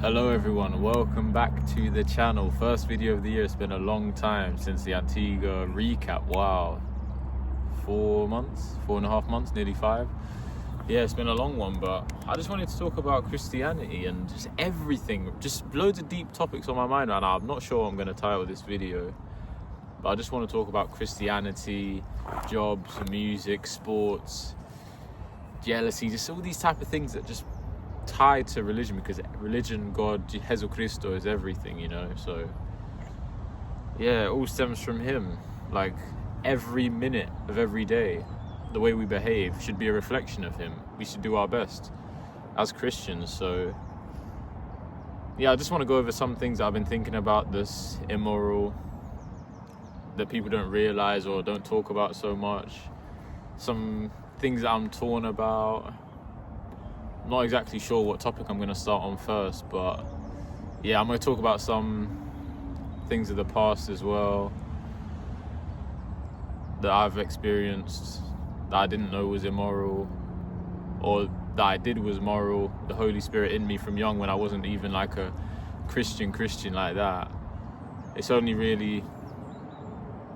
Hello everyone, welcome back to the channel. First video of the year. It's been a long time since the Antigua recap. Wow, 4 months, 4.5 months, nearly 5. Yeah, it's been a long one, but I just wanted to talk about Christianity and just everything, just loads of deep topics on my mind right now. I'm not sure what I'm going to title this video, but I just want to talk about Christianity, jobs, music, sports, jealousy, just all these type of things that just tied to religion, because religion, God, Jesus Christo is everything, you know. So yeah, it all stems from him. Like every minute of every day, the way we behave should be a reflection of him. We should do our best as Christians. So yeah, I just want to go over some things that I've been thinking about that's immoral, that people don't realize or don't talk about so much. Some things that I'm torn about. I'm not exactly sure what topic I'm going to start on first, but yeah, I'm going to talk about some things of the past as well that I've experienced that I didn't know was immoral, or that I did was moral. The Holy Spirit in me from young, when I wasn't even like a Christian like that. It's only really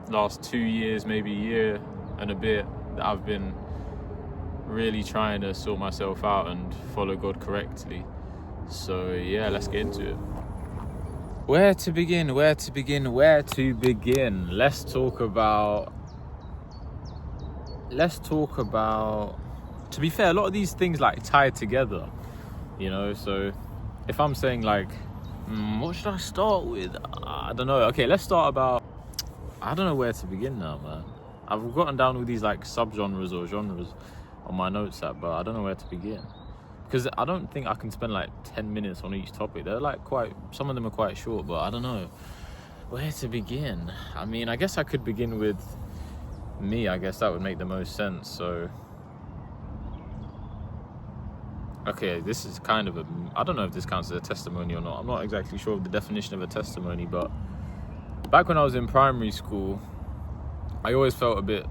last 2 years, maybe a year and a bit, that I've been really trying to sort myself out and follow God correctly. So yeah, let's get into it. Where to begin? Let's talk about, to be fair, a lot of these things like tie together, you know. So if I'm saying like, what should I start with? I don't know. Okay, let's start about, I don't know where to begin now, man. I've gotten down with these like subgenres or genres on my notes app, but I don't know where to begin, because I don't think I can spend like 10 minutes on each topic. They're like some of them are quite short, but I don't know where to begin. I mean, I guess I could begin with me. I guess that would make the most sense. So okay, this is kind of I don't know if this counts as a testimony or not. I'm not exactly sure of the definition of a testimony, but back when I was in primary school, I always felt a bit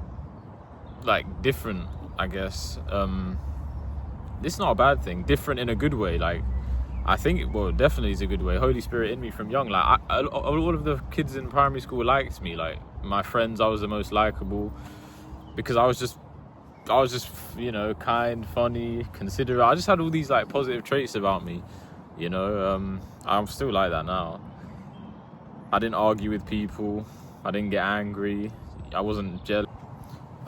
like different, I guess. This is not a bad thing. Different in a good way. Like, I think definitely is a good way. Holy Spirit in me from young. Like, all of the kids in primary school liked me. Like, my friends, I was the most likable, because I was just, you know, kind, funny, considerate. I just had all these like positive traits about me, you know. I'm still like that now. I didn't argue with people. I didn't get angry. I wasn't jealous.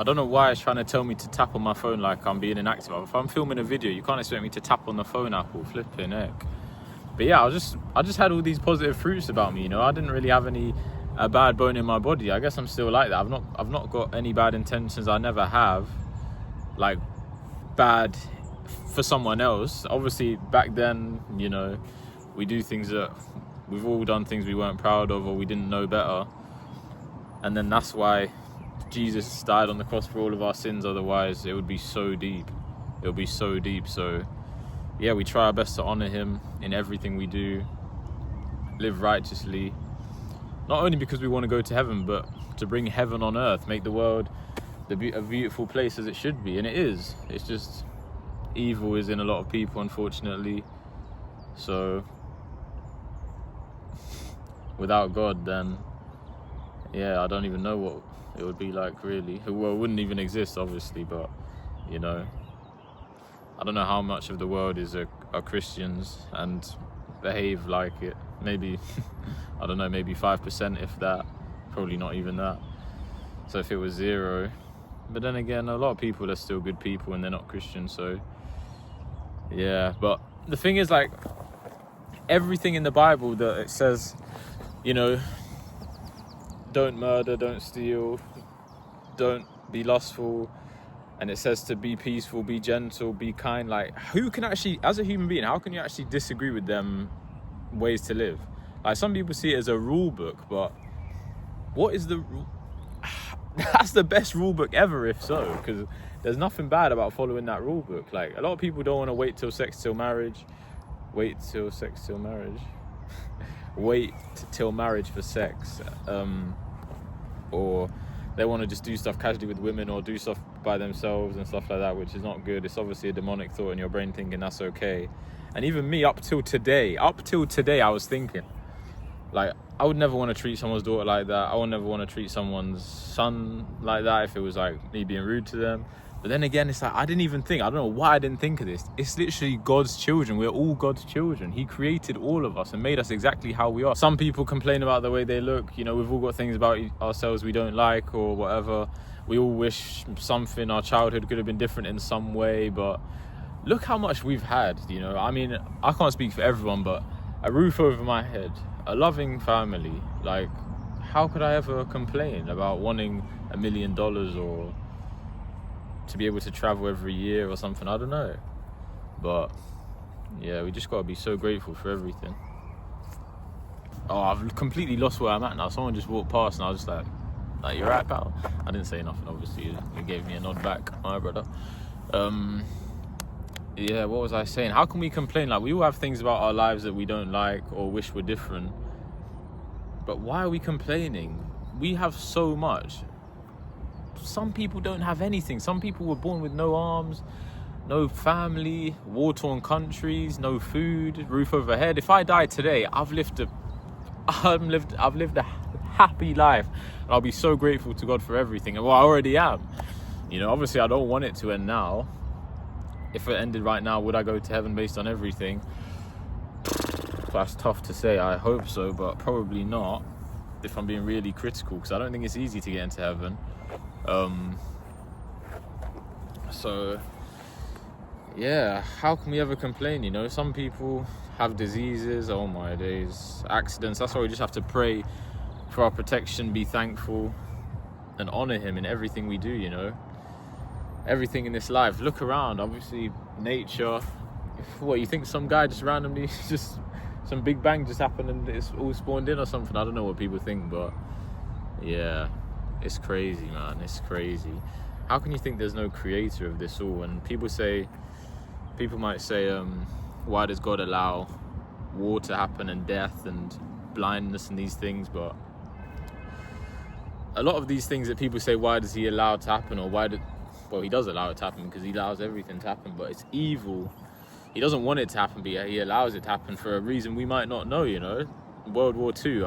I don't know why it's trying to tell me to tap on my phone like I'm being inactive. If I'm filming a video, you can't expect me to tap on the phone, Apple. Flipping heck. But yeah, I just had all these positive fruits about me, you know. I didn't really have a bad bone in my body. I guess I'm still like that. I've not got any bad intentions. I never have. Like, bad for someone else. Obviously, back then, you know, we've all done things we weren't proud of or we didn't know better. And then that's why Jesus died on the cross for all of our sins. Otherwise, it would be so deep. So yeah, we try our best to honor him in everything we do, live righteously, not only because we want to go to heaven, but to bring heaven on earth, make the world a beautiful place as it should be. And it is. It's just evil is in a lot of people, unfortunately. So without God, then yeah, I don't even know what it would be like, really. Well, it wouldn't even exist, obviously, but you know, I don't know how much of the world are Christians and behave like it. Maybe I don't know, maybe 5%, if that. Probably not even that. So if it was 0, but then again, a lot of people are still good people and they're not Christians. So yeah, but the thing is, like, everything in the Bible that it says, you know, don't murder, don't steal, don't be lustful, and it says to be peaceful, be gentle, be kind. Like, who can actually, as a human being, how can you actually disagree with them ways to live? Like, some people see it as a rule book, but what is the that's the best rule book ever, if so, because there's nothing bad about following that rule book. Like, a lot of people don't want to wait till marriage for sex, or they want to just do stuff casually with women or do stuff by themselves and stuff like that, which is not good. It's obviously a demonic thought in your brain thinking that's okay. And even me, up till today, I was thinking, like, I would never want to treat someone's daughter like that. I would never want to treat someone's son like that if it was like me being rude to them. But then again, it's like, I didn't even think, I don't know why I didn't think of this. It's literally God's children. We're all God's children. He created all of us and made us exactly how we are. Some people complain about the way they look. You know, we've all got things about ourselves we don't like or whatever. We all wish something, our childhood could have been different in some way. But look how much we've had, you know. I mean, I can't speak for everyone, but a roof over my head, a loving family. Like, how could I ever complain about wanting $1 million or to be able to travel every year or something? I don't know. But yeah, we just got to be so grateful for everything. Oh, I've completely lost where I'm at now. Someone just walked past and I was just like, you're right, pal? I didn't say nothing, obviously. You gave me a nod back, my brother. Yeah, what was I saying? How can we complain? Like, we all have things about our lives that we don't like or wish were different. But why are we complaining? We have so much. Some people don't have anything. Some people were born with no arms, no family, war-torn countries, no food, roof overhead. If I die today, I've lived a happy life, and I'll be so grateful to God for everything. And well, I already am. You know, obviously I don't want it to end now. If it ended right now, would I go to heaven based on everything? That's tough to say. I hope so, but probably not, if I'm being really critical, because I don't think it's easy to get into heaven. So yeah, how can we ever complain? You know, some people have diseases, oh my days, accidents. That's why we just have to pray for our protection, be thankful and honor him in everything we do, you know. Everything in this life. Look around, obviously nature. What, you think some guy just randomly just some big bang just happened and it's all spawned in or something? I don't know what people think, but yeah, it's crazy, man. It's crazy. How can you think there's no creator of this all? And people might say, why does God allow war to happen and death and blindness and these things? But a lot of these things that people say, why does he allow it to happen? Or well, he does allow it to happen because he allows everything to happen, but it's evil. He doesn't want it to happen, but he allows it to happen for a reason we might not know, you know. World War II.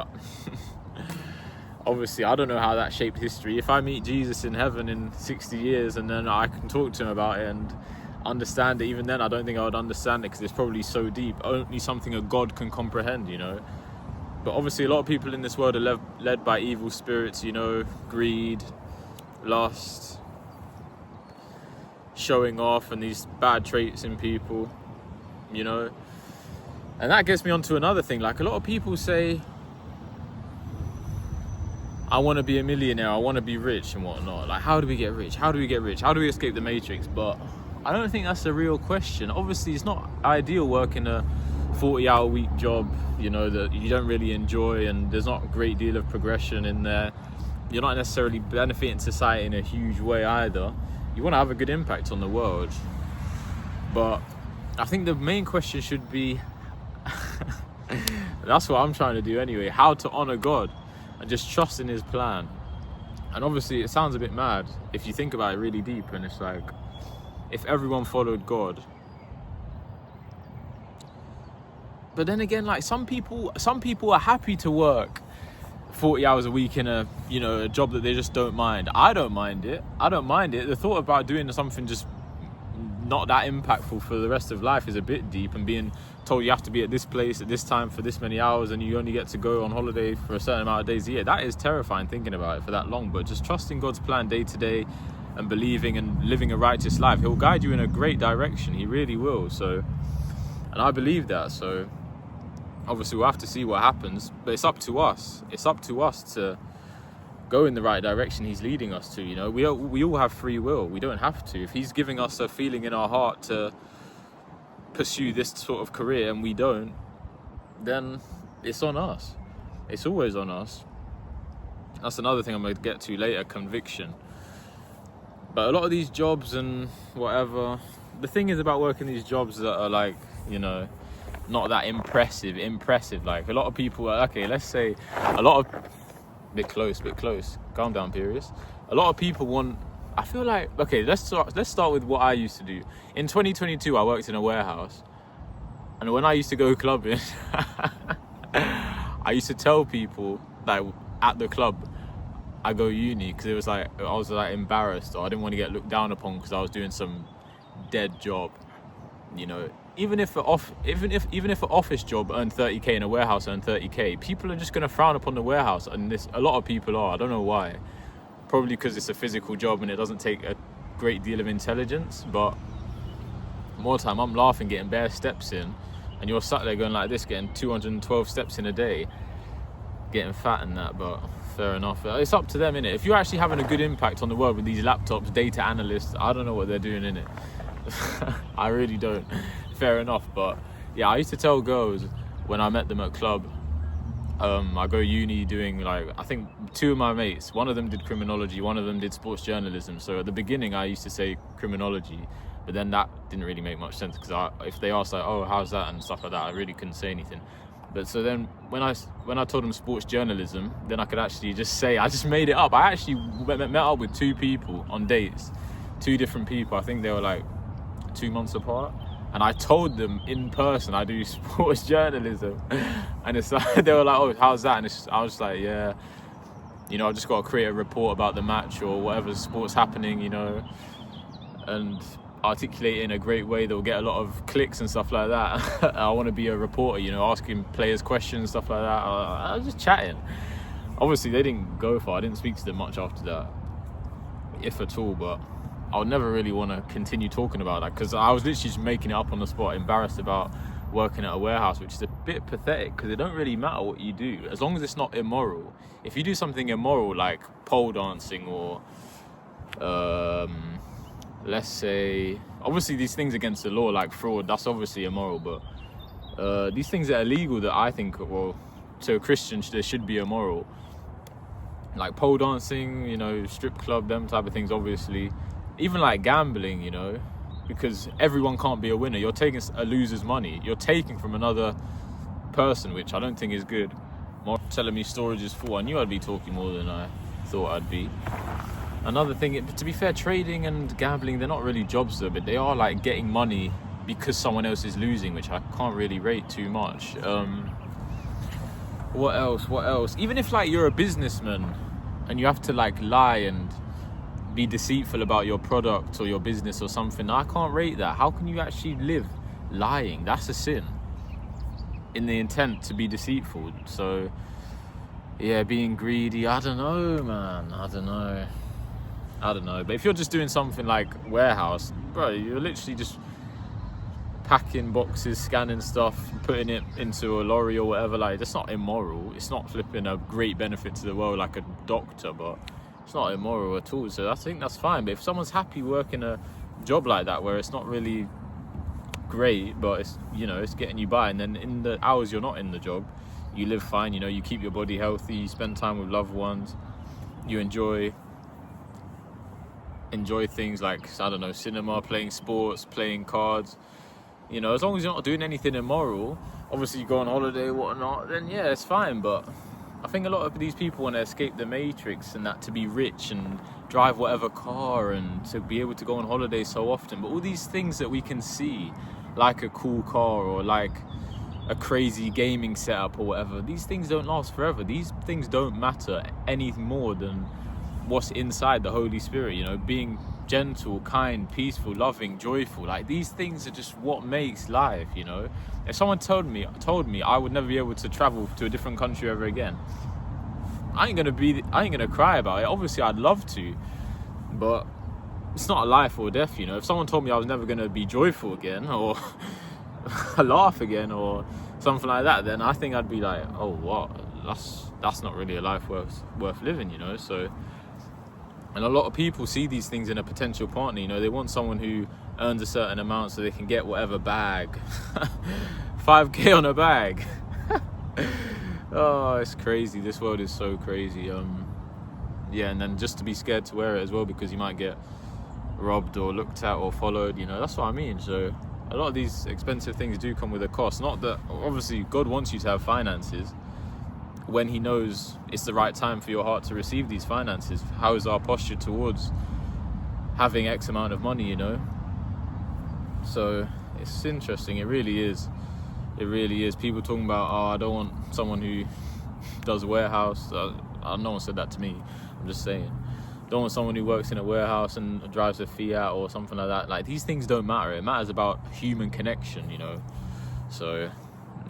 Obviously, I don't know how that shaped history. If I meet Jesus in heaven in 60 years and then I can talk to him about it and understand it, even then I don't think I would understand it because it's probably so deep. Only something a God can comprehend, you know. But obviously a lot of people in this world are led by evil spirits, you know, greed, lust, showing off, and these bad traits in people, you know. And that gets me onto another thing. Like, a lot of people say, I want to be a millionaire, I want to be rich and whatnot. Like, how do we get rich? How do we get rich? How do we escape the matrix? But I don't think that's a real question. Obviously, it's not ideal working a 40-hour week job, you know, that you don't really enjoy, and there's not a great deal of progression in there. You're not necessarily benefiting society in a huge way either. You want to have a good impact on the world. But I think the main question should be, that's what I'm trying to do anyway, how to honor God and just trust in his plan. And obviously it sounds a bit mad if you think about it really deep, and it's like, if everyone followed God. But then again, like, some people are happy to work 40 hours a week in a job that they just don't mind. I don't mind it. The thought about doing something just not that impactful for the rest of life is a bit deep, and being told you have to be at this place at this time for this many hours and you only get to go on holiday for a certain amount of days a year, that is terrifying thinking about it for that long. But just trusting God's plan day to day and believing and living a righteous life, he'll guide you in a great direction. He really will. So, and I believe that. So obviously we'll have to see what happens, but it's up to us. It's up to us to go in the right direction he's leading us to, you know. We all have free will. We don't have to. If he's giving us a feeling in our heart to pursue this sort of career and we don't, then it's on us. It's always on us. That's another thing I'm going to get to later, conviction. But a lot of these jobs and whatever, the thing is about working these jobs that are like, you know, not that impressive. Like, a lot of people are, okay, let's say a lot of, bit close, calm down, Perius. A lot of people want, I feel like, okay, let's start with what I used to do. In 2022, I worked in a warehouse. And when I used to go clubbing, I used to tell people like at the club I go uni, because it was like I was like embarrassed, or I didn't want to get looked down upon because I was doing some dead job, you know. Even if an office job earned 30k and a warehouse earned 30k, people are just going to frown upon the warehouse, and a lot of people are. I don't know why. Probably because it's a physical job and it doesn't take a great deal of intelligence. But more time, I'm laughing, getting bare steps in, and you're sat there going like this, getting 212 steps in a day, getting fat and that. But fair enough. It's up to them, innit? If you're actually having a good impact on the world with these laptops, data analysts, I don't know what they're doing, innit? I really don't. Fair enough. But yeah, I used to tell girls when I met them at club, I go uni doing, like, I think 2 of my mates, one of them did criminology, one of them did sports journalism. So at the beginning I used to say criminology, but then that didn't really make much sense, because if they asked like, oh, how's that and stuff like that, I really couldn't say anything. But so then when I told them sports journalism, then I could actually just say, I just made it up. I actually met up with 2 people on dates, 2 different people. I think they were like 2 months apart. And I told them in person I do sports journalism. And it's like, they were like, oh, how's that? And I was like, yeah, you know, I've just got to create a report about the match or whatever sport's happening, you know, and articulate it in a great way that will get a lot of clicks and stuff like that. I want to be a reporter, you know, asking players questions, stuff like that. I was just chatting. Obviously, they didn't go far. I didn't speak to them much after that, if at all, but I would never really want to continue talking about that, because I was literally just making it up on the spot, embarrassed about working at a warehouse, which is a bit pathetic, because it don't really matter what you do as long as it's not immoral. If you do something immoral like pole dancing or let's say, obviously these things against the law like fraud, that's obviously immoral, but these things that are illegal that I think, well, to a Christian they should be immoral, like pole dancing, you know, strip club, them type of things, obviously. Even like gambling, you know, because everyone can't be a winner. You're taking a loser's money. You're taking from another person, which I don't think is good. More telling me storage is full. I knew I'd be talking more than I thought I'd be. Another thing, to be fair, trading and gambling, they're not really jobs though, but they are like getting money because someone else is losing, which I can't really rate too much. What else? Even if like you're a businessman and you have to like lie and be deceitful about your product or your business or something, I can't rate that. How can you actually live lying? That's a sin in the intent to be deceitful. So yeah, being greedy, I don't know, man. I don't know. But if you're just doing something like warehouse, bro, you're literally just packing boxes, scanning stuff, putting it into a lorry or whatever. Like, that's not immoral. It's not flipping a great benefit to the world like a doctor, but it's not immoral at all. So I think that's fine. But if someone's happy working a job like that where it's not really great, but it's, you know, it's getting you by, and then in the hours you're not in the job, you live fine, you know, you keep your body healthy, you spend time with loved ones, you enjoy things like, I don't know, cinema, playing sports, playing cards, you know, as long as you're not doing anything immoral. Obviously you go on holiday or whatnot, then yeah, it's fine. But I think a lot of these people want to escape the matrix and that, to be rich and drive whatever car and to be able to go on holiday so often. But all these things that we can see, like a cool car or like a crazy gaming setup or whatever, these things don't last forever. These things don't matter any more than what's inside the Holy Spirit, you know, being gentle, kind, peaceful, loving, joyful. Like, these things are just what makes life, you know. If someone told me I would never be able to travel to a different country ever again, I ain't gonna cry about it. Obviously I'd love to, but it's not a life or death, you know. If someone told me I was never gonna be joyful again or laugh again or something like that, then I think I'd be like, oh, what? That's not really a life worth living, you know. So, and a lot of people see these things in a potential partner, you know. They want someone who earns a certain amount so they can get whatever bag. 5k on a bag. Oh, it's crazy. This world is so crazy. Yeah, and then just to be scared to wear it as well because you might get robbed or looked at or followed, you know. That's what I mean. So a lot of these expensive things do come with a cost. Not that, obviously, God wants you to have finances when he knows it's the right time for your heart to receive these finances. How is our posture towards having X amount of money, you know? So it's interesting, it really is. It really is. People talking about, oh, I don't want someone who does warehouse. No one said that to me. I'm just saying. Don't want someone who works in a warehouse and drives a Fiat or something like that. Like, these things don't matter. It matters about human connection, you know. So,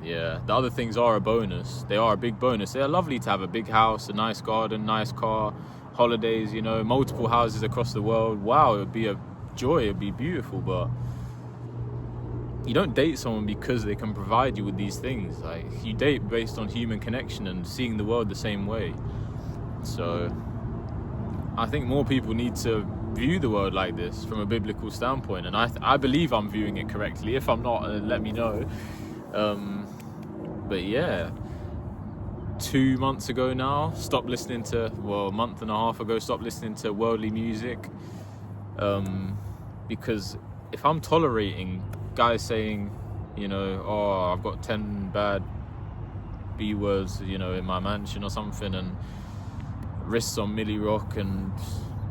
yeah, the other things are a bonus. They are a big bonus. They're lovely to have a big house, a nice garden, nice car, holidays, you know, multiple houses across the world. Wow, it would be a joy. It would be beautiful, but you don't date someone because they can provide you with these things. Like, you date based on human connection and seeing the world the same way. So I think more people need to view the world like this from a biblical standpoint, and I believe I'm viewing it correctly. If I'm not, let me know. But yeah, 2 months ago now, stopped listening to, well, a month and a half ago, stopped listening to worldly music, because if I'm tolerating guys saying, you know, oh, I've got 10 bad B words, you know, in my mansion or something, and wrists on Millie Rock and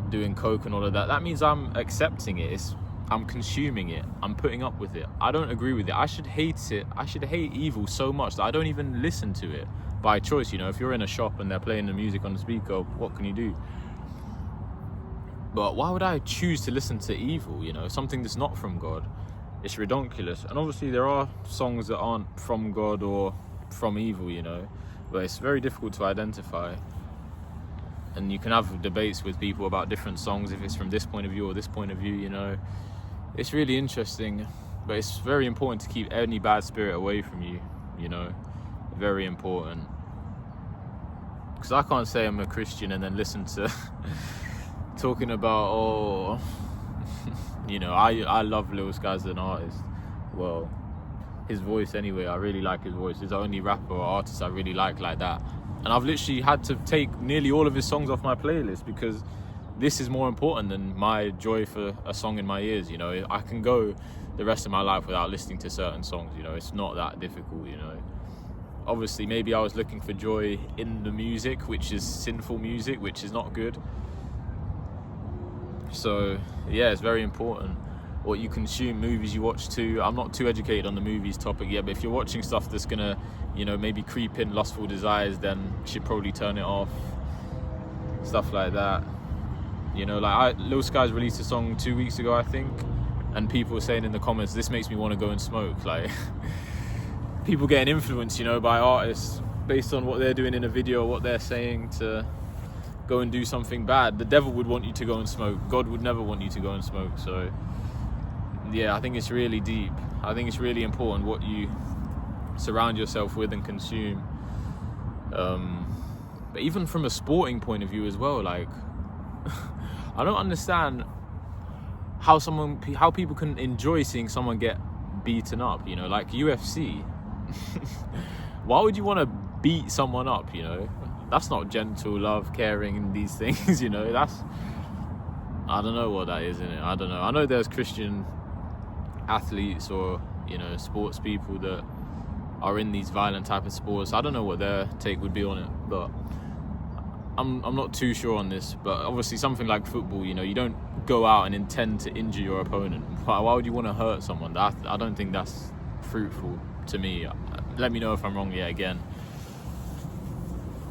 doing coke and all of that, that means I'm accepting it. I'm consuming it. I'm putting up with it. I don't agree with it. I should hate it. I should hate evil so much that I don't even listen to it by choice. You know, if you're in a shop and they're playing the music on the speaker, what can you do? But why would I choose to listen to evil, you know, something that's not from God? It's ridiculous. And obviously there are songs that aren't from God or from evil, you know, but it's very difficult to identify. And you can have debates with people about different songs, if it's from this point of view or this point of view, you know. It's really interesting, but it's very important to keep any bad spirit away from you, you know. Very important. Because I can't say I'm a Christian and then listen to talking about, oh, you know, I love Lil Sky as an artist. Well, his voice anyway, I really like his voice. He's the only rapper or artist I really like that. And I've literally had to take nearly all of his songs off my playlist because this is more important than my joy for a song in my ears, you know. I can go the rest of my life without listening to certain songs, you know. It's not that difficult, you know. Obviously, maybe I was looking for joy in the music, which is sinful music, which is not good. So, yeah, it's very important what you consume, movies you watch too. I'm not too educated on the movies topic yet, but if you're watching stuff that's gonna, you know, maybe creep in lustful desires, then you should probably turn it off. Stuff like that. You know, like Lil Sky's released a song 2 weeks ago, I think, and people were saying in the comments, this makes me want to go and smoke. Like, people getting influenced, you know, by artists based on what they're doing in a video, what they're saying, to go and do something bad. The devil would want you to go and smoke. God would never want you to go and smoke. So yeah, I think it's really deep. I think it's really important what you surround yourself with and consume. But even from a sporting point of view as well, like, I don't understand how people can enjoy seeing someone get beaten up, you know, like UFC. Why would you want to beat someone up, you know? That's not gentle love, caring, and these things, you know. I don't know what that is, innit? I don't know. I know there's Christian athletes or, you know, sports people that are in these violent type of sports. I don't know what their take would be on it, but I'm not too sure on this. But obviously something like football, you know, you don't go out and intend to injure your opponent. Why would you want to hurt someone? I don't think that's fruitful to me. Let me know if I'm wrong yet again.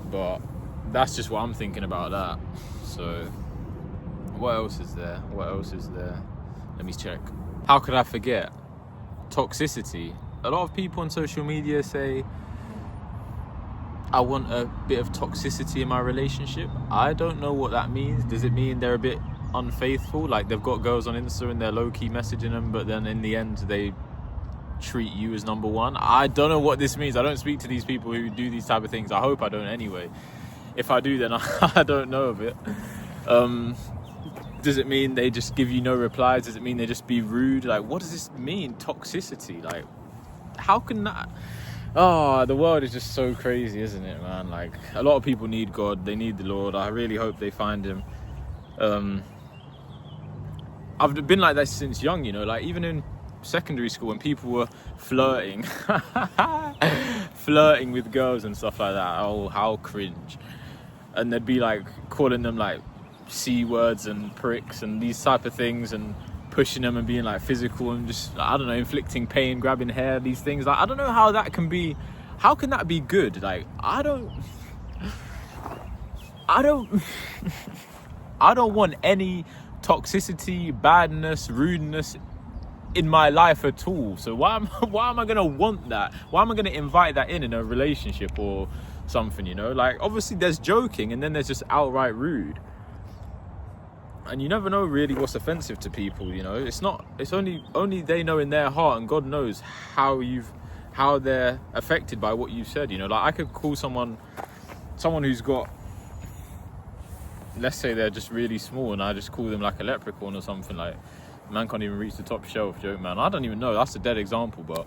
But that's just what I'm thinking about that. So what else is there? Let me check. How could I forget? Toxicity. A lot of people on social media say, I want a bit of toxicity in my relationship. I don't know what that means. Does it mean they're a bit unfaithful? Like, they've got girls on Insta and they're low-key messaging them, but then in the end they treat you as number one? I don't know what this means. I don't speak to these people who do these type of things. I hope I don't anyway. If I do, then I don't know of it. Does it mean they just give you no replies? Does it mean they just be rude? Like, what does this mean, toxicity? Like, how can that... Oh, the world is just so crazy, isn't it, man? Like, a lot of people need God. They need the Lord. I really hope they find him. I've been like that since young, you know, like even in secondary school when people were flirting with girls and stuff like that. Oh, how cringe. And they'd be like calling them like C words and pricks and these type of things, and pushing them and being like physical and just, I don't know, inflicting pain, grabbing hair, these things. Like, I don't know how that can be. How can that be good? Like, I don't want any toxicity, badness, rudeness in my life at all. So why am I gonna want that? Why am I gonna invite that in a relationship or something, you know? Like, obviously there's joking and then there's just outright rude. And you never know really what's offensive to people, you know? It's only they know in their heart, and God knows how they're affected by what you've said, you know? Like, I could call someone who's got, let's say they're just really small, and I just call them like a leprechaun or something, like, man can't even reach the top shelf, joke, man. I don't even know, that's a dead example, but,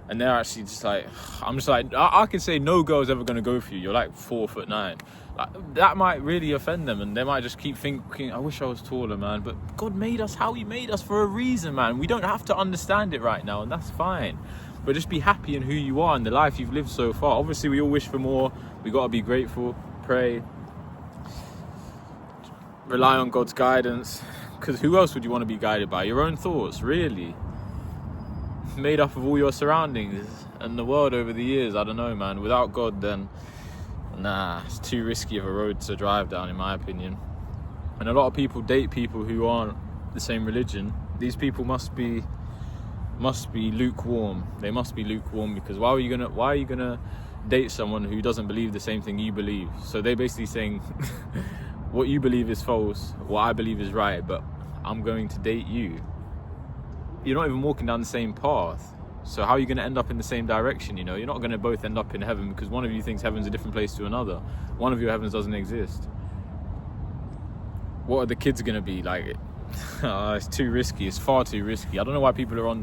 and they're actually just like, I'm just like, I could say no girl's ever gonna go for you, you're like 4'9". Like, that might really offend them, and they might just keep thinking, I wish I was taller, man. But God made us how he made us for a reason, man. We don't have to understand it right now, and that's fine. But just be happy in who you are and the life you've lived so far. Obviously, we all wish for more. We gotta be grateful, pray, rely on God's guidance. Because who else would you want to be guided by? Your own thoughts, really. Made up of all your surroundings and the world over the years. I don't know, man. Without God, then, nah, it's too risky of a road to drive down, in my opinion. And a lot of people date people who aren't the same religion. These people must be lukewarm. They must be lukewarm, because why are you gonna date someone who doesn't believe the same thing you believe? So they're basically saying what you believe is false, what I believe is right, but I'm going to date you. You're not even walking down the same path. So how are you going to end up in the same direction? You know, you're not going to both end up in heaven, because one of you thinks heaven's a different place to another. One of your heavens doesn't exist. What are the kids going to be like? It's too risky. It's far too risky. I don't know why people are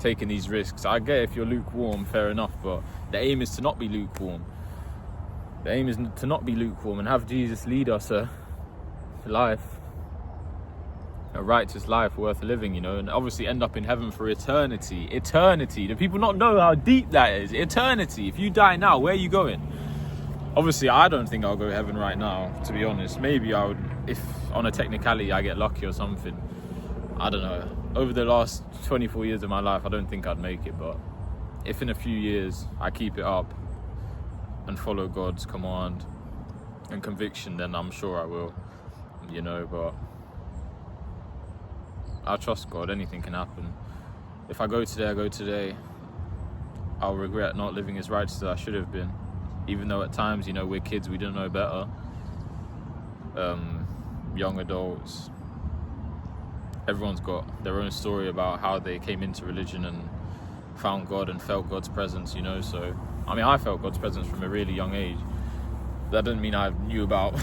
taking these risks. I get if you're lukewarm, fair enough, but the aim is to not be lukewarm. The aim is to not be lukewarm and have Jesus lead us a life, a righteous life worth living, you know, and obviously end up in heaven for eternity. Do people not know how deep that is? Eternity. If you die now, where are you going? Obviously, I don't think I'll go to heaven right now, to be honest. Maybe I would, if on a technicality I get lucky or something. I don't know. Over the last 24 years of my life, I don't think I'd make it, but if in a few years I keep it up and follow God's command and conviction, then I'm sure I will, you know. But I trust God. Anything can happen. If I go today, I go today. I'll regret not living as righteous as I should have been, even though at times, you know, we're kids, we don't know better. Young adults, everyone's got their own story about how they came into religion and found God and felt God's presence, you know. So I mean, I felt God's presence from a really young age. That doesn't mean I knew about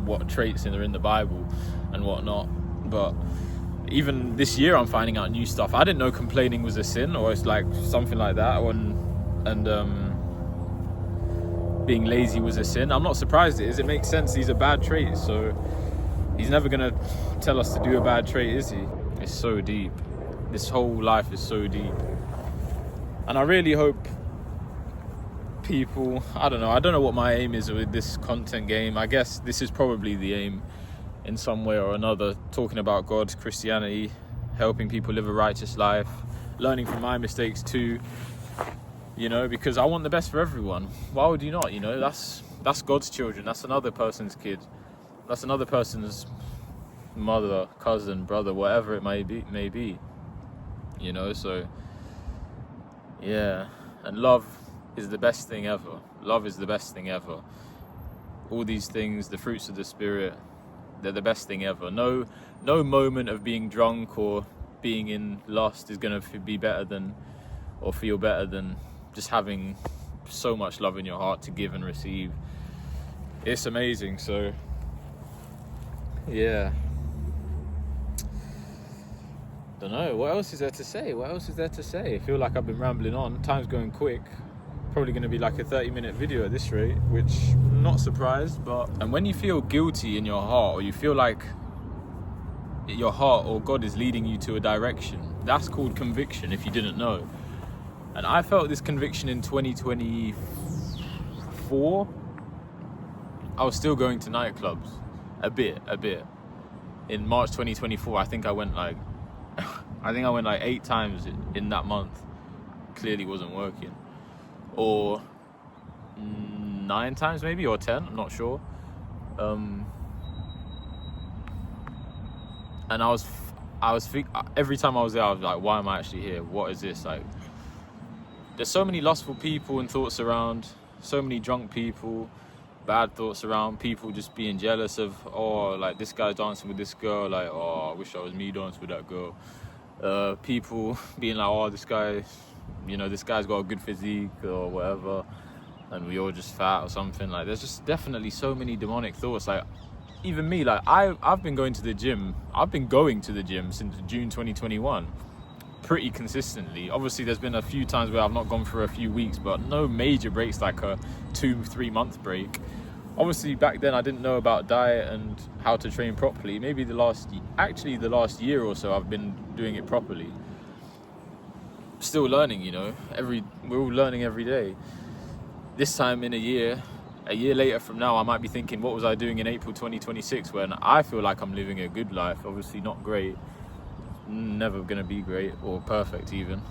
what traits are in the Bible and whatnot, but even this year I'm finding out new stuff. I didn't know complaining was a sin, or it's like something like that, and being lazy was a sin. I'm not surprised it is. It makes sense. These are bad traits, so he's never gonna tell us to do a bad trait, is he? It's so deep. This whole life is so deep, and I really hope people, I don't know what my aim is with this content game. I guess this is probably the aim in some way or another, talking about God, Christianity, helping people live a righteous life, learning from my mistakes too, you know, because I want the best for everyone. Why would you not? You know, that's God's children, that's another person's kid, that's another person's mother, cousin, brother, whatever it may be, you know. So yeah, and love is the best thing ever. Love is the best thing ever. All these things, the fruits of the Spirit, they're the best thing ever. No moment of being drunk or being in lust is going to be better than, or feel better than, just having so much love in your heart to give and receive. It's amazing. So yeah, don't know, what else is there to say? I feel like I've been rambling on. Time's going quick. Probably going to be like a 30-minute video at this rate, which I'm not surprised. But and when you feel guilty in your heart, or you feel like your heart or God is leading you to a direction, that's called conviction, if you didn't know. And I felt this conviction in 2024. I was still going to nightclubs a bit. In March 2024, I think I went like I think I went like 8 times in that month. Clearly wasn't working. Or 9 times maybe, or 10, I'm not sure. And every time I was there, I was like, why am I actually here? What is this? Like, there's so many lustful people and thoughts around, so many drunk people, bad thoughts around, people just being jealous of, oh, like this guy's dancing with this girl, like, oh, I wish I was me dancing with that girl. People being like, oh, this guy's got a good physique or whatever, and we all just fat or something. Like, there's just definitely so many demonic thoughts. Like, even me, like, I've been going to the gym since June 2021, pretty consistently. Obviously, there's been a few times where I've not gone for a few weeks, but no major breaks, like a 2-3 month break. Obviously, back then I didn't know about diet and how to train properly. Maybe the last year or so I've been doing it properly. Still learning, you know. We're all learning every day. This time in a year later from now, I might be thinking, what was I doing in April 2026 when I feel like I'm living a good life? Obviously not great, never gonna be great or perfect even.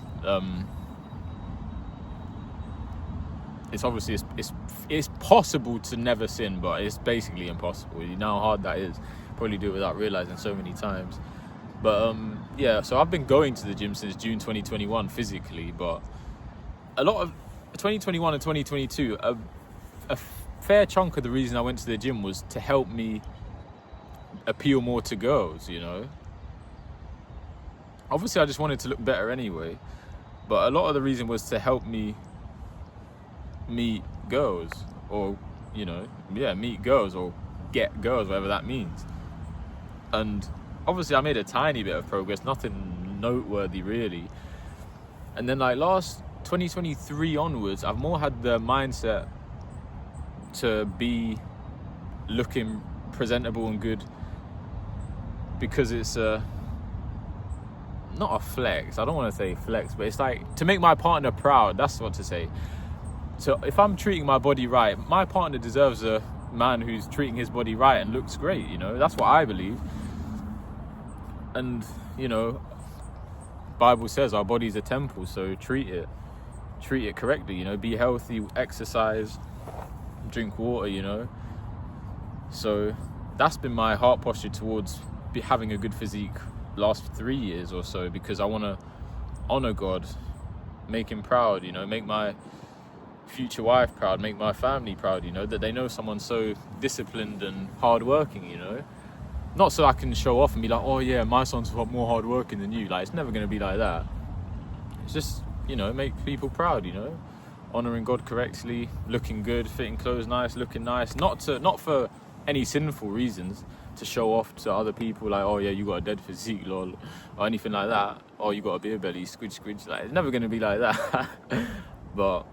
It's possible to never sin, but it's basically impossible. You know how hard that is. Probably do it without realizing so many times. But so I've been going to the gym since June 2021 physically, but a lot of 2021 and 2022, a fair chunk of the reason I went to the gym was to help me appeal more to girls, you know. Obviously I just wanted to look better anyway, but a lot of the reason was to help me meet girls, or meet girls or get girls, whatever that means. And obviously I made a tiny bit of progress, nothing noteworthy really. And then like last 2023 onwards, I've more had the mindset to be looking presentable and good, because it's not a flex. I don't want to say flex, but it's like to make my partner proud. That's what to say. So if I'm treating my body right, my partner deserves a man who's treating his body right and looks great, you know. That's what I believe. And, you know, Bible says our body's a temple, so treat it correctly, you know. Be healthy, exercise, drink water, you know. So that's been my heart posture towards having a good physique last 3 years or so, because I want to honor God, make him proud, you know, make my future wife proud, make my family proud, you know, that they know someone so disciplined and hardworking, you know. Not so I can show off and be like, oh yeah, my son's more hardworking than you. Like, it's never going to be like that. It's just, you know, make people proud, you know, honoring God correctly, looking good, fitting clothes nice, looking nice, not for any sinful reasons, to show off to other people, like, oh yeah, you got a dead physique, lol, or anything like that. Oh, you got a beer belly, squidge. Like, it's never going to be like that. But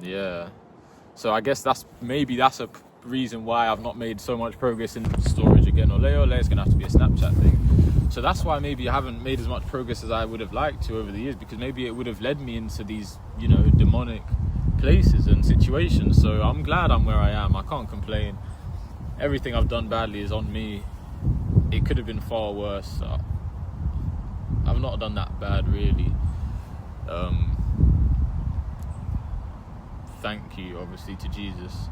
yeah, so I guess that's a reason why I've not made so much progress in storage again. Ole, it's gonna have to be a Snapchat thing. So that's why maybe I haven't made as much progress as I would have liked to over the years, because maybe it would have led me into these, you know, demonic places and situations. So I'm glad I'm where I am. I can't complain. Everything I've done badly is on me. It could have been far worse. I've not done that bad really. Thank you, obviously, to Jesus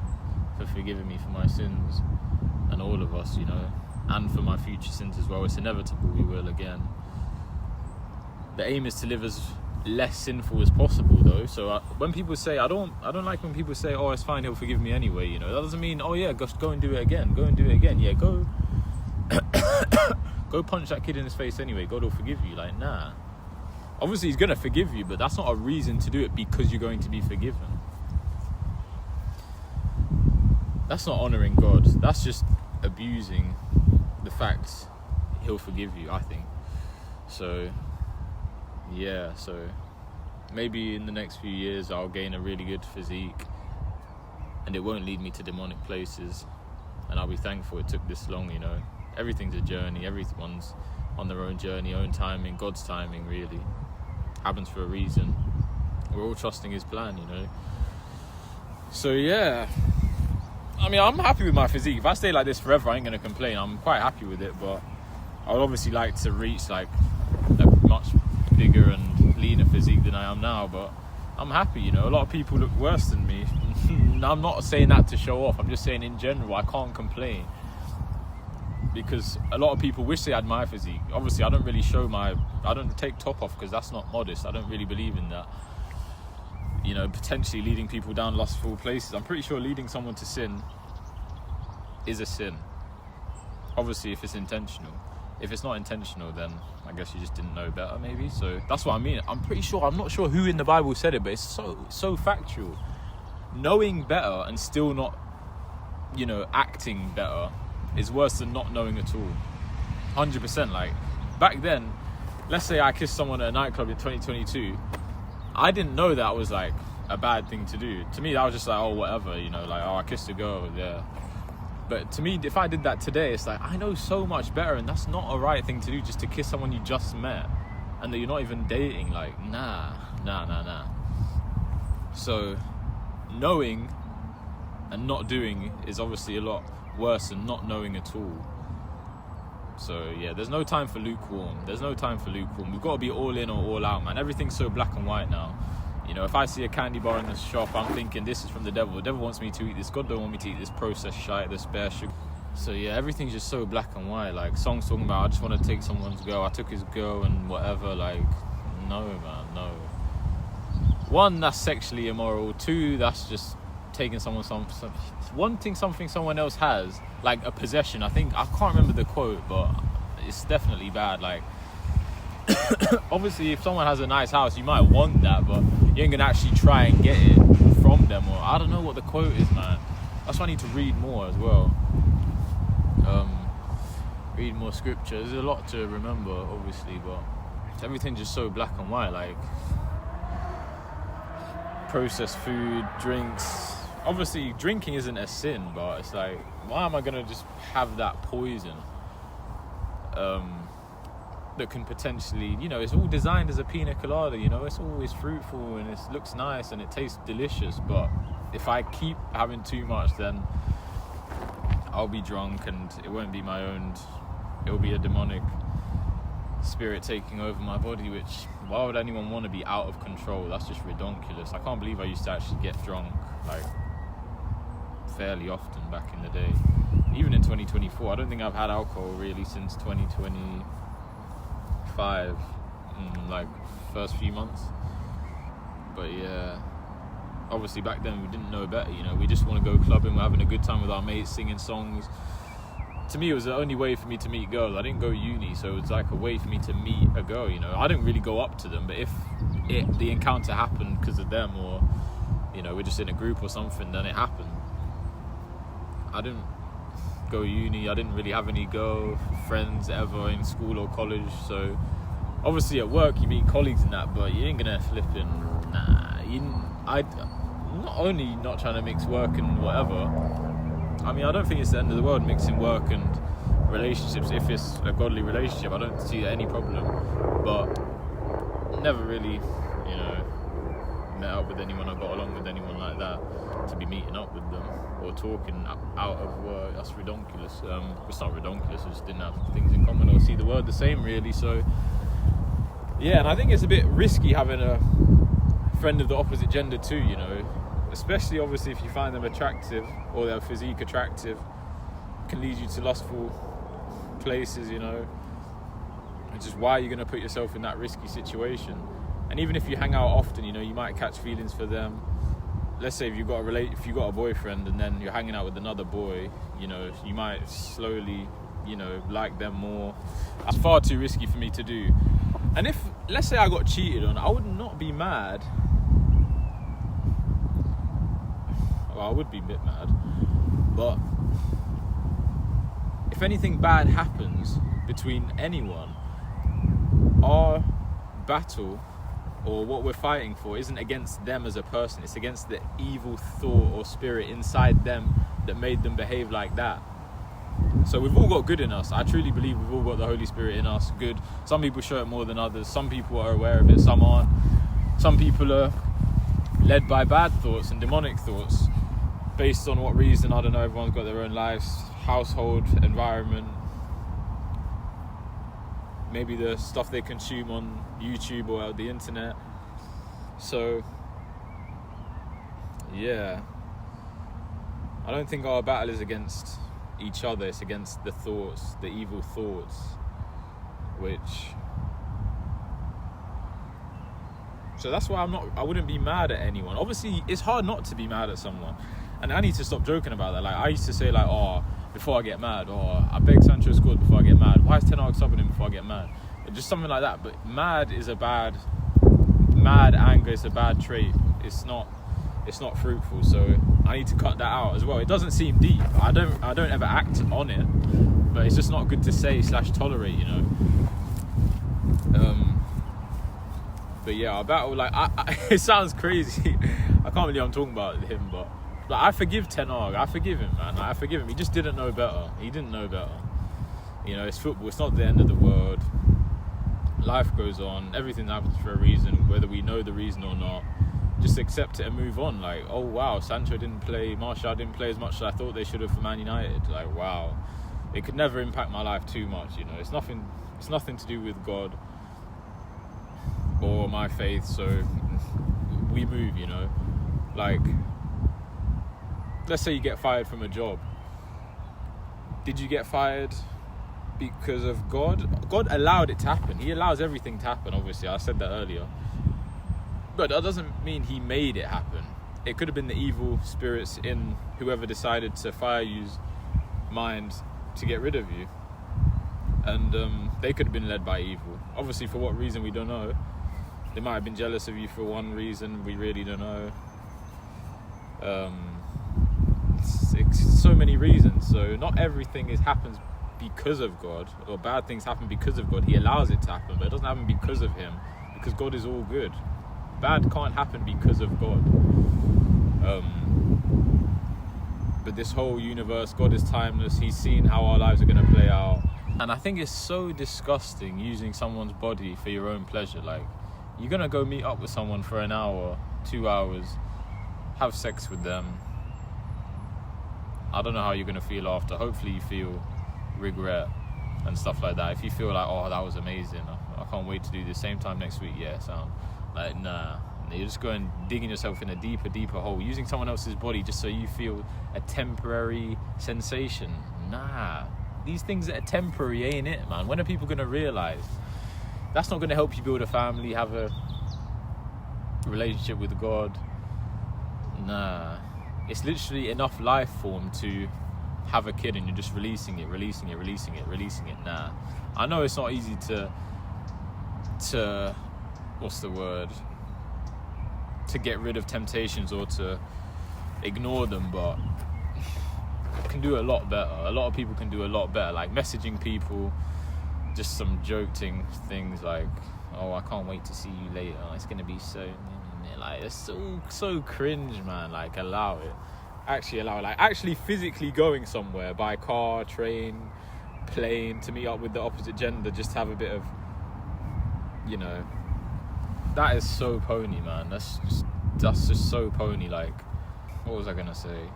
for forgiving me for my sins, and all of us, you know, and for my future sins as well. It's inevitable, we will again. The aim is to live as less sinful as possible, though. So when people say, I don't like when people say, oh, it's fine, he'll forgive me anyway, you know. That doesn't mean, oh yeah, just go and do it again. Yeah, go go punch that kid in his face anyway, God will forgive you. Like, nah. Obviously he's gonna forgive you, but that's not a reason to do it because you're going to be forgiven. That's not honouring God. That's just abusing the fact he'll forgive you, I think. So, yeah, so maybe in the next few years I'll gain a really good physique and it won't lead me to demonic places, and I'll be thankful it took this long, you know. Everything's a journey. Everyone's on their own journey, own timing, God's timing, really. Happens for a reason. We're all trusting his plan, you know. So, yeah. I mean, I'm happy with my physique. If I stay like this forever, I ain't going to complain. I'm quite happy with it, but I would obviously like to reach like a much bigger and leaner physique than I am now, but I'm happy, you know. A lot of people look worse than me. I'm not saying that to show off, I'm just saying in general, I can't complain. Because a lot of people wish they had my physique. Obviously, I don't take top off because that's not modest. I don't really believe in that. You know, potentially leading people down lustful places. I'm pretty sure leading someone to sin is a sin. Obviously, if it's intentional. If it's not intentional, then I guess you just didn't know better, maybe. So that's what I mean. I'm not sure who in the Bible said it, but it's so factual. Knowing better and still not, you know, acting better is worse than not knowing at all. 100%. Like, back then, let's say I kissed someone at a nightclub in 2022, I didn't know that was like a bad thing to do. To me, that was just like, oh, whatever, you know, like, oh, I kissed a girl, yeah. But to me, if I did that today, it's like, I know so much better, and that's not a right thing to do, just to kiss someone you just met and that you're not even dating. Like, nah. So knowing and not doing is obviously a lot worse than not knowing at all. So yeah, there's no time for lukewarm. We've got to be all in or all out, man. Everything's so black and white now. You know, if I see a candy bar in the shop, I'm thinking this is from the devil. The devil wants me to eat this. God don't want me to eat this processed shite, this bare sugar. So yeah, everything's just so black and white. Like, songs talking about, I just want to take someone's girl. I took his girl and whatever. Like, no, man, no. One, that's sexually immoral. Two, that's just taking wanting something someone else has, like a possession. I can't remember the quote, but it's definitely bad. Like, obviously, if someone has a nice house, you might want that, but you ain't gonna actually try and get it from them. Or I don't know what the quote is, man. That's why I need to read more as well. Read more scripture. There's a lot to remember, obviously, but everything's just so black and white. Like, processed food, drinks. Obviously, drinking isn't a sin, but it's like, why am I gonna just have that poison? That can potentially, you know, it's all designed as a pina colada, you know, it's always fruitful and it looks nice and it tastes delicious, but if I keep having too much, then I'll be drunk and it won't be my own, it'll be a demonic spirit taking over my body, which, why would anyone want to be out of control? That's just ridiculous. I can't believe I used to actually get drunk, like, fairly often back in the day. Even in 2024, I don't think I've had alcohol really since 2025, like first few months. But yeah, obviously back then we didn't know better, you know, we just want to go clubbing, we're having a good time with our mates, singing songs. To me, it was the only way for me to meet girls. I didn't go uni, so it was like a way for me to meet a girl, you know. I didn't really go up to them, but if the encounter happened because of them, or, you know, we're just in a group or something, then it happened. I didn't go uni, I didn't really have any girl friends ever in school or college, so obviously at work you meet colleagues and that, but you ain't gonna flip in, I'm not only not trying to mix work and whatever, I mean, I don't think it's the end of the world mixing work and relationships. If it's a godly relationship, I don't see any problem, but never really, you know, met up with anyone or got along with anyone like that to be meeting up with them or talking out of work. That's ridiculous. It's not ridiculous, we just didn't have things in common or see the world the same, really. So yeah, and I think it's a bit risky having a friend of the opposite gender too, you know, especially obviously if you find them attractive or their physique attractive, can lead you to lustful places, you know. It's just, why are you going to put yourself in that risky situation? And even if you hang out often, you know, you might catch feelings for them. Let's say if you got a boyfriend and then you're hanging out with another boy, you know, you might slowly, you know, like them more. That's far too risky for me to do. And if, let's say I got cheated on, I would not be mad. Well, I would be a bit mad, but if anything bad happens between anyone, our battle or what we're fighting for isn't against them as a person, it's against the evil thought or spirit inside them that made them behave like that. So we've all got good in us. I truly believe we've all got the Holy Spirit in us, good. Some people show it more than others. Some people are aware of it, some aren't. Some people are led by bad thoughts and demonic thoughts. Based on what reason, I don't know, everyone's got their own lives, household, environment, maybe the stuff they consume on YouTube or the internet. So yeah, I don't think our battle is against each other, it's against the thoughts, the evil thoughts, so that's why I wouldn't be mad at anyone. Obviously it's hard not to be mad at someone, and I need to stop joking about that. Like, I used to say, like, oh, before I get mad, or I beg Sancho scored before I get mad, why is Ten Hag subbing him before I get mad, just something like that. But mad anger is a bad trait. It's not fruitful, so I need to cut that out as well. It doesn't seem deep. I don't ever act on it, but it's just not good to say / tolerate, you know. But yeah, our battle, like, it sounds crazy. I can't believe I'm talking about him, but like, I forgive Ten Hag. I forgive him, man. Like, I forgive him. He just didn't know better. He didn't know better. You know, it's football. It's not the end of the world. Life goes on. Everything happens for a reason, whether we know the reason or not. Just accept it and move on. Like, oh wow, Sancho didn't play, Martial didn't play as much as I thought they should have for Man United. Like, wow, it could never impact my life too much. You know, it's nothing to do with God or my faith. So we move. You know, like, let's say you get fired from a job. Did you get fired because of God? God allowed it to happen. He allows everything to happen. Obviously, I said that earlier. But that doesn't mean he made it happen. It could have been the evil spirits in whoever decided to fire you's mind to get rid of you. And they could have been led by evil. Obviously, for what reason, we don't know. They might have been jealous of you for one reason, we really don't know. It's so many reasons. So not everything happens because of God, or bad things happen because of God. He allows it to happen, but it doesn't happen because of him, because God is all good. Bad can't happen because of God. But this whole universe, God is timeless. He's seen how our lives are going to play out. And I think it's so disgusting using someone's body for your own pleasure. Like, you're going to go meet up with someone for an hour, 2 hours, have sex with them. I don't know how you're going to feel after. Hopefully you feel regret and stuff like that. If you feel like, oh, that was amazing, I can't wait to do the same time next week. Yeah, sound. Like, nah, you're just going digging yourself in a deeper hole, using someone else's body just so you feel a temporary sensation. Nah, these things that are temporary ain't it, man. When are people going to realise? That's not going to help you build a family, have a relationship with God. Nah, it's literally enough life form to have a kid and you're just releasing it. Nah, I know it's not easy to what's the word, to get rid of temptations or to ignore them, but can do a lot better. A lot of people can do a lot better, like messaging people just some joking things like, oh, I can't wait to see you later, it's gonna be so, like, it's so cringe, man. Like, allow it. Actually allow it. Like, actually physically going somewhere by car, train, plane to meet up with the opposite gender, just to have a bit of, you know, that is so pony, man. That's just so pony. Like, what was I gonna say?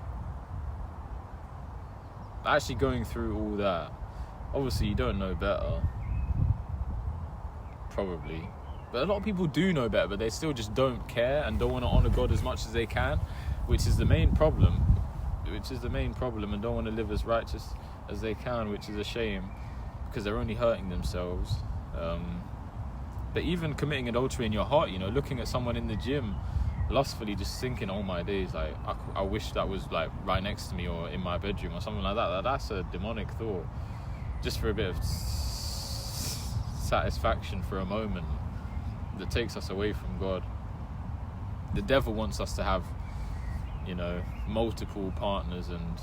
Actually going through all that, obviously you don't know better, probably, but a lot of people do know better, but they still just don't care and don't want to honour God as much as they can, which is the main problem, and don't want to live as righteous as they can, which is a shame, because they're only hurting themselves. But even committing adultery in your heart, you know, looking at someone in the gym lustfully, just thinking, oh my days, like, I wish that was like right next to me or in my bedroom or something like that. That's a demonic thought, just for a bit of satisfaction for a moment that takes us away from God. The devil wants us to have, you know, multiple partners and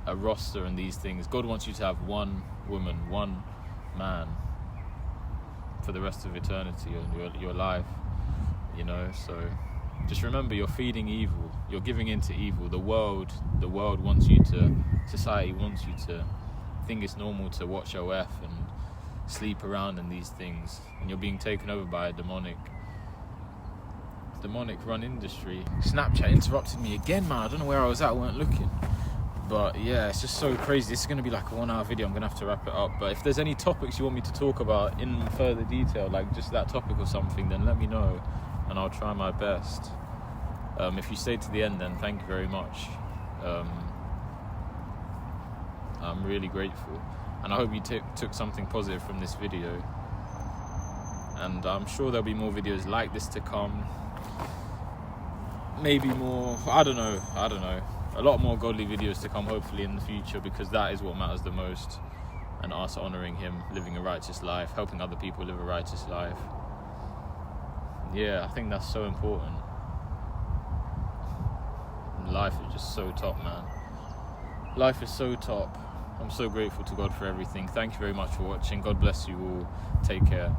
a roster and these things. God wants you to have one woman, one man for the rest of eternity and your life, you know. So just remember, you're feeding evil, you're giving into evil. The world wants you to, society wants you to think it's normal to watch OF and sleep around in these things, and you're being taken over by a demonic run industry. Snapchat interrupted me again, man. I don't know where I was at, I weren't looking, But yeah, it's just so crazy. This is going to be like a 1 hour video. I'm going to have to wrap it up. But if there's any topics you want me to talk about in further detail, like just that topic or something, then let me know and I'll try my best. If you stayed to the end, then thank you very much. I'm really grateful, and I hope you took something positive from this video, and I'm sure there'll be more videos like this to come. Maybe more, I don't know, a lot more godly videos to come hopefully in the future, because that is what matters the most, and us honouring him, living a righteous life, helping other people live a righteous life. Yeah, I think that's so important. Life is just so top, man. Life is so top. I'm so grateful to God for everything. Thank you very much for watching. God bless you all. Take care.